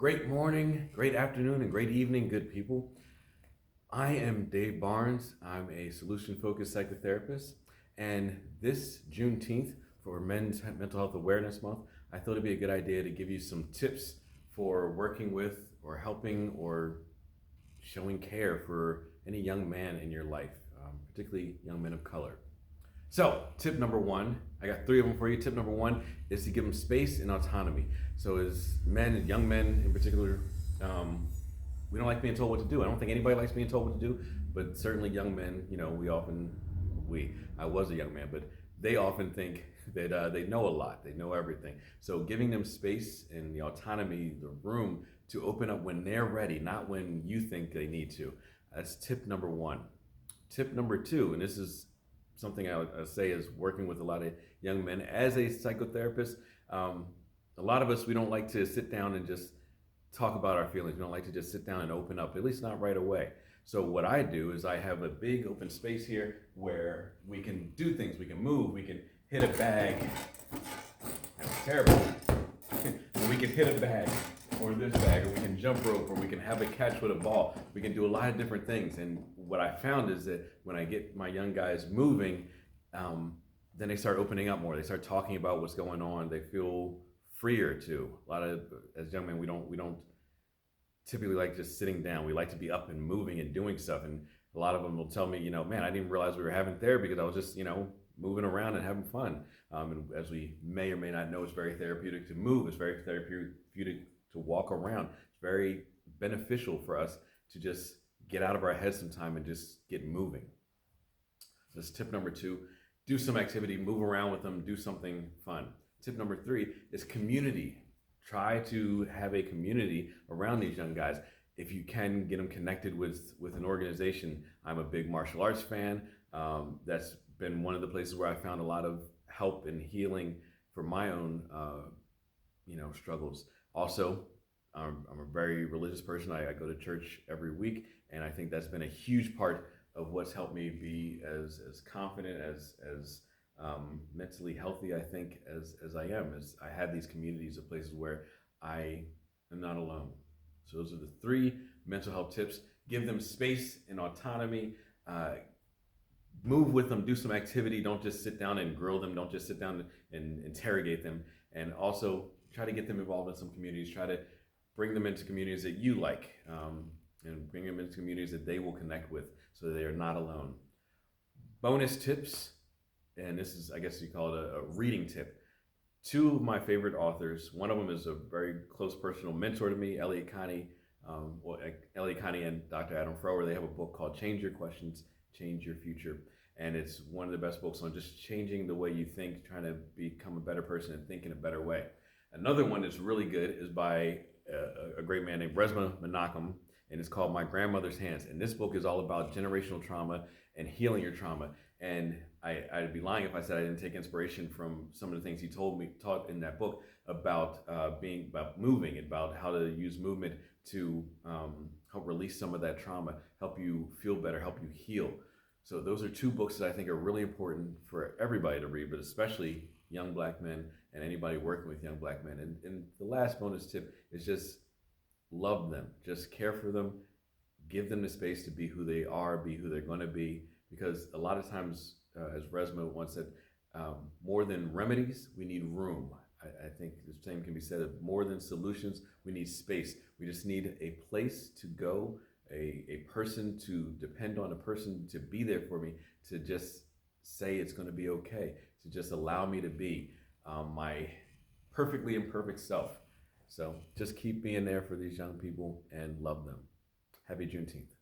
Great morning, great afternoon, and great evening, good people. I am Dave Barnes. I'm a solution focused psychotherapist. And this Juneteenth, for Men's Mental Health Awareness Month, I thought it'd be a good idea to give you some tips for working with or helping or showing care for any young man in your life, particularly young men of color. So, tip number one, I got three of them for you. Tip number one is to give them space and autonomy. So, as men, young men in particular, we don't like being told what to do. I don't think anybody likes being told what to do, but certainly young men, I was a young man, but they often think that they know a lot, they know everything. So, giving them space and the autonomy, the room to open up when they're ready, not when you think they need to. That's tip number one. Tip number two, and this is something I would say is working with a lot of young men as a psychotherapist. A lot of us, we don't like to sit down and just talk about our feelings. We don't like to just sit down and open up, at least not right away. So what I do is I have a big open space here where we can do things. We can move, we can hit a bag. That's terrible. We can hit a bag or this bag, or we can jump rope, or we can have a catch with a ball. We can do a lot of different things. And what I found is that when I get my young guys moving, then they start opening up more. They start talking about what's going on. They feel freer too. A lot of, as young men, we don't typically like just sitting down. We like to be up and moving and doing stuff. And a lot of them will tell me, man, I didn't realize we were having therapy because I was just, moving around and having fun. And as we may or may not know, it's very therapeutic to move. It's very therapeutic to walk around. It's very beneficial for us to just get out of our heads sometime and just get moving. So that's tip number two. Do some activity, move around with them, do something fun. Tip number three is community. Try to have a community around these young guys. If you can get them connected with an organization. I'm a big martial arts fan. That's been one of the places where I found a lot of help and healing for my own struggles. Also, I'm a very religious person. I go to church every week, and I think that's been a huge part of what's helped me be as confident, as mentally healthy, I think, as I am. As I have these communities of places where I am not alone. So those are the three mental health tips. Give them space and autonomy. Move with them, do some activity. Don't just sit down and grill them. Don't just sit down and interrogate them. And also try to get them involved in some communities. Try to bring them into communities that you like, and bring them into communities that they will connect with so that they are not alone. Bonus tips, and this is, I guess you call it a reading tip. Two of my favorite authors, one of them is a very close personal mentor to me, Elliot Connie and Dr. Adam Frower. They have a book called Change Your Questions, Change Your Future. And it's one of the best books on just changing the way you think, trying to become a better person and think in a better way. Another one that's really good is by a great man named Resmaa Menakem, and it's called My Grandmother's Hands. And this book is all about generational trauma and healing your trauma. And I'd be lying if I said I didn't take inspiration from some of the things he taught in that book about moving, about how to use movement to help release some of that trauma, help you feel better, help you heal. So those are two books that I think are really important for everybody to read, but especially young Black men and anybody working with young Black men. And the last bonus tip is just love them, just care for them, give them the space to be who they are, be who they're going to be. Because a lot of times, as Resmaa once said, more than remedies, we need room. I think the same can be said of more than solutions, we need space. We just need a place to go, a person to depend on, a person to be there for me, to just say it's going to be okay, to just allow me to be my perfectly imperfect self. So just keep being there for these young people and love them. Happy Juneteenth.